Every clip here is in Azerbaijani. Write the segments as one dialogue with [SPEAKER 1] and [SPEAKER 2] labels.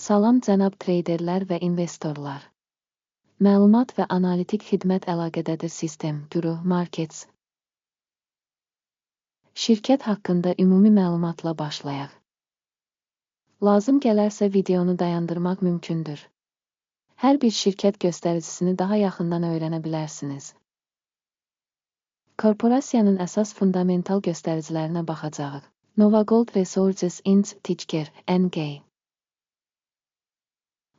[SPEAKER 1] Salam cənab treyderlər və investorlar. Məlumat və analitik xidmət əlaqədədir sistem, Guru Markets. Şirkət haqqında ümumi məlumatla başlayaq. Lazım gələrsə videonu dayandırmaq mümkündür. Hər bir şirkət göstəricisini daha yaxından öyrənə bilərsiniz. Korporasiyanın əsas fundamental göstəricilərinə baxacağıq. NovaGold Resources Inc. Ticker, NG.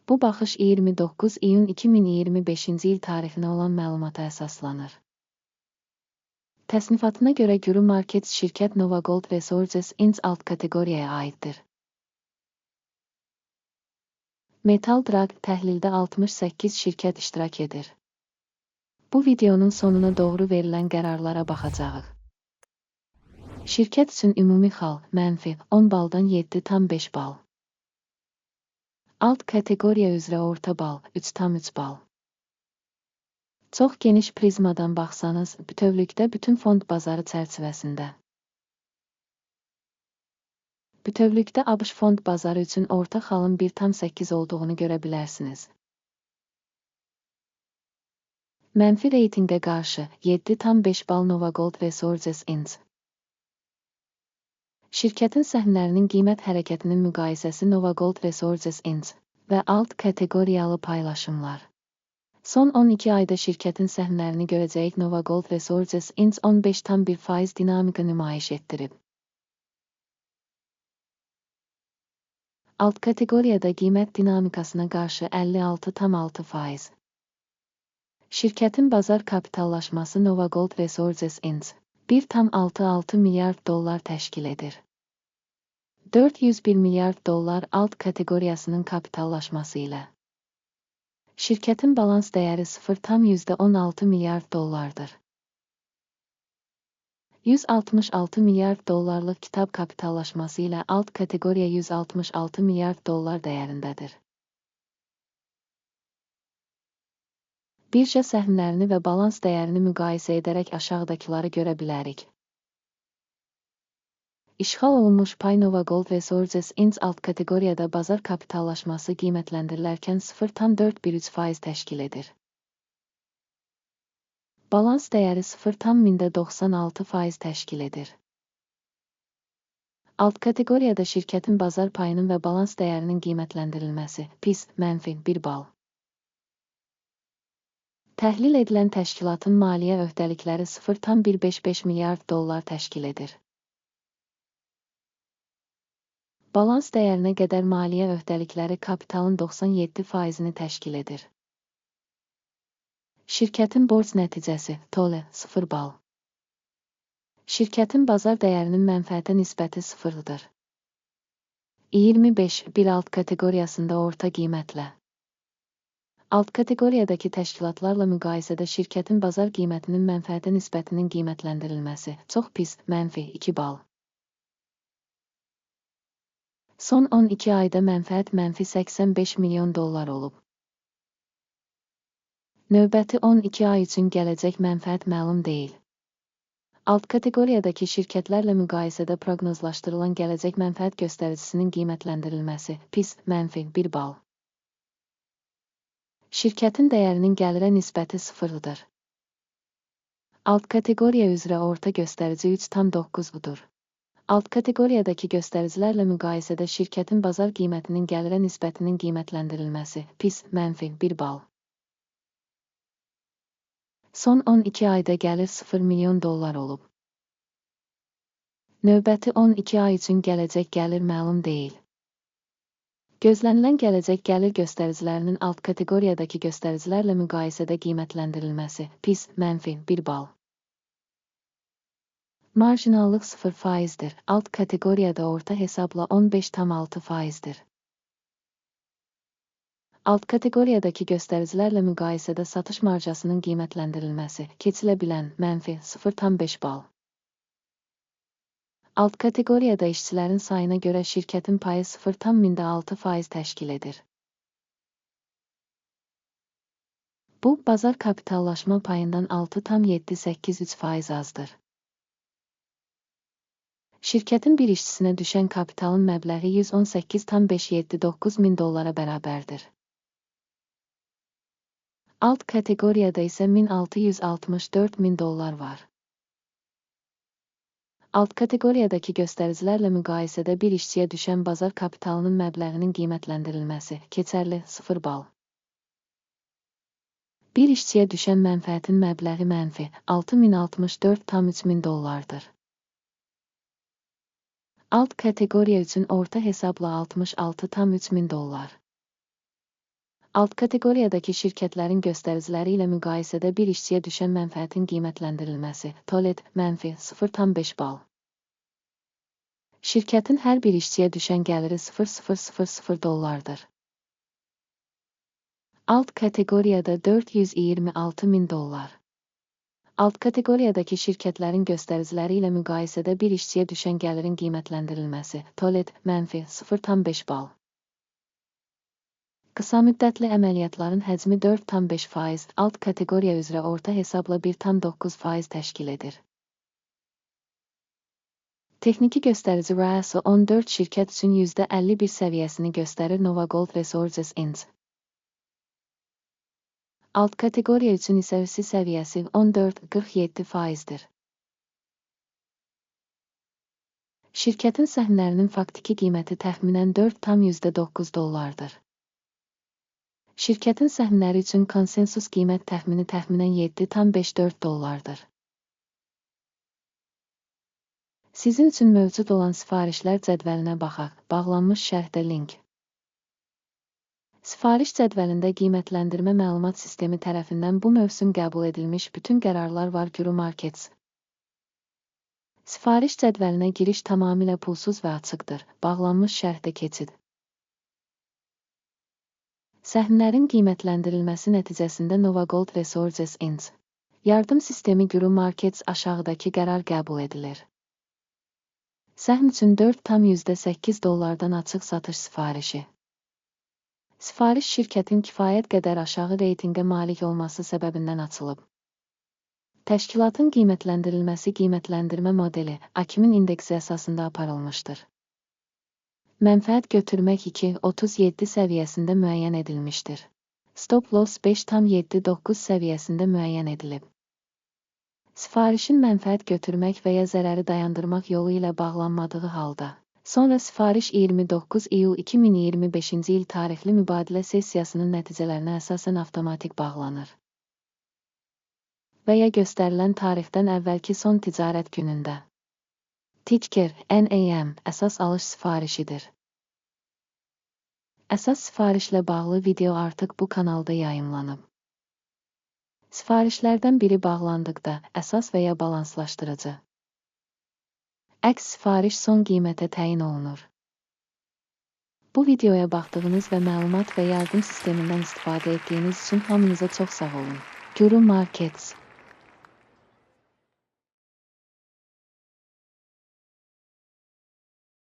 [SPEAKER 1] Bu baxış 29 iyun 2025-ci il tarixinə olan məlumata əsaslanır. Təsnifatına görə Guru Markets şirkət NovaGold Resources Inc. alt kateqoriyaya aiddir. Metal Drag təhlildə 68 şirkət iştirak edir. Bu videonun sonuna doğru verilən qərarlara baxacağıq. Şirkət üçün ümumi xal, mənfi, 10 baldan 7,5 bal. Alt kateqoriya üzrə orta bal, 3,3 bal. Çox geniş prizmadan baxsanız, bütövlükdə bütün fond bazarı çərçivəsində. Bütövlükdə ABŞ fond bazarı üçün orta xalın 1,8 olduğunu görə bilərsiniz. Mənfi reytinqə qarşı 7,5 bal NovaGold Resources Inc. Şirkətin səhmlərinin qiymət hərəkətinin müqayisəsi NovaGold Resources Inc. və alt kateqoriyalı paylaşımlar. Son 12 ayda şirkətin səhmlərini görəcəyik NovaGold Resources Inc. 15,1% dinamika nümayiş etdirib. Alt kateqoriyada qiymət dinamikasına qarşı 56,6%. Şirkətin bazar kapitallaşması NovaGold Resources Inc. 1,66 milyard dollar təşkil edir. 401 milyard dollar alt kateqoriyasının kapitallaşması ilə. Şirkətin balans dəyəri 0,16 milyard dollardır. 166 milyard dollarlıq kitab kapitallaşması ilə alt kateqoriya 166 milyard dollar dəyərindədir. Birja səhmlərini və balans dəyərini müqayisə edərək aşağıdakıları görə bilərik. İşğal olunmuş pay NovaGold Resources Inc. alt kateqoriyada bazar kapitallaşması qiymətləndirilərkən 0,413% təşkil edir. Balans dəyəri 0,96% təşkil edir. Alt kateqoriyada şirkətin bazar payının və balans dəyərinin qiymətləndirilməsi, PIS, mənfi 1 bal. Təhlil edilən təşkilatın maliyyə öhdəlikləri 0,155 milyard dollar təşkil edir. Balans dəyərinə qədər maliyyə öhdəlikləri kapitalın 97%-ni təşkil edir. Şirkətin borc nəticəsi, TOLE, 0 bal. Şirkətin bazar dəyərinin mənfəətə nisbəti 0-dır. 25,1 alt kateqoriyasında orta qiymətlə. Alt kateqoriyadakı təşkilatlarla müqayisədə şirkətin bazar qiymətinin mənfəətə nisbətinin qiymətləndirilməsi, çox pis, mənfi 2 bal. Son 12 ayda mənfəət mənfi 85 milyon dollar olub. Növbəti 12 ay üçün gələcək mənfəət məlum deyil. Alt kateqoriyadakı şirkətlərlə müqayisədə proqnozlaşdırılan gələcək mənfəət göstəricisinin qiymətləndirilməsi, PIS, mənfi 1 bal. Şirkətin dəyərinin gəlirə nisbəti 0-dır. Alt kateqoriya üzrə orta göstərici 3,9-dur. Alt kateqoriyadakı göstəricilərlə müqayisədə şirkətin bazar qiymətinin gəlirə nisbətinin qiymətləndirilməsi, PIS, mənfi 1 bal. Son 12 ayda gəlir 0 milyon dollar olub. Növbəti 12 ay üçün gələcək gəlir məlum deyil. Gözlənilən gələcək gəlir göstəricilərinin alt kateqoriyadakı göstəricilərlə müqayisədə qiymətləndirilməsi, PIS, mənfi 1 bal. Marjinallıq 0%-dir, alt kateqoriyada orta hesabla 15,6%-dir. Alt kateqoriyadakı göstəricilərlə müqayisədə satış marjasının qiymətləndirilməsi, keçilə bilən, mənfi 0,5 bal. Alt kateqoriyada işçilərin sayına görə şirkətin payı 0,6% təşkil edir. Bu, bazar kapitallaşma payından 6,783% azdır. Şirkətin bir işçisinə düşən kapitalın məbləği $118,579 min bərabərdir. Alt kateqoriyada isə $1,664 min var. Alt kateqoriyadakı göstəricilərlə müqayisədə bir işçiyə düşən bazar kapitalının məbləğinin qiymətləndirilməsi, keçərli 0 bal. Bir işçiyə düşən mənfəətin məbləği mənfi $6064,3 min. Alt kateqoriya üçün orta hesabla $66,3 min. Alt kateqoriyadakı şirkətlərin göstəriciləri ilə müqayisədə bir işçiyə düşən mənfəətin qiymətləndirilməsi, TOLED, mənfi 0,5 bal. Şirkətin hər bir işçiyə düşən gəliri $0,000 Alt kateqoriyada $426 min. Alt kateqoriyadakı şirkətlərin göstəriciləri ilə müqayisədə bir işçiyə düşən gəlirin qiymətləndirilməsi, TOLED, mənfi 0,5 bal. Qısa müddətli əməliyyatların həcmi 4,5%, alt kateqoriya üzrə orta hesabla 1,9% təşkil edir. Texniki göstərici RASO 14 şirkət üçün %51 səviyyəsini göstərir. NovaGold Resources Inc. Alt kateqoriya üçün isə üsi səviyyəsi 14,47%dir. Şirkətin səhmlərinin faktiki qiyməti təxminən $4,9. Şirkətin səhmləri üçün konsensus qiymət təxmini təxminən $7,54. Sizin üçün mövcud olan sifarişlər cədvəlinə baxaq. Bağlanmış şərhdə link. Sifariş cədvəlində qiymətləndirmə məlumat sistemi tərəfindən bu mövsüm qəbul edilmiş bütün qərarlar var. Guru Markets. Sifariş cədvəlinə giriş tamamilə pulsuz və açıqdır. Bağlanmış şərhdə keçid. Səhmlərin qiymətləndirilməsi nəticəsində NovaGold Resources Inc. Yardım sistemi Guru Markets aşağıdakı qərar qəbul edilir. Səhm üçün $4,8 açıq satış sifarişi. Sifariş şirkətin kifayət qədər aşağı reytinqə malik olması səbəbindən açılıb. Təşkilatın qiymətləndirilməsi qiymətləndirmə modeli Akim-in indeksi əsasında aparılmışdır. Mənfəət götürmək 2,37 səviyyəsində müəyyən edilmişdir. Stop loss 5,79 səviyyəsində müəyyən edilib. Sifarişin mənfəət götürmək və ya zərəri dayandırmaq yolu ilə bağlanmadığı halda, sonra sifariş 29 iyul 2025-ci il tarixli mübadilə sessiyasının nəticələrinə əsasən avtomatik bağlanır. Və ya göstərilən tarixdən əvvəlki son ticarət günündə. Ticker, NAM, əsas alış sifarişidir. Əsas sifarişlə bağlı video artıq bu kanalda yayımlanıb. Sifarişlərdən biri bağlandıqda əsas və ya balanslaşdırıcı. Əks sifariş son qiymətə təyin olunur. Bu videoya baxdığınız və məlumat və yardım sistemindən istifadə etdiyiniz üçün hamınıza çox sağ olun. Guru Markets.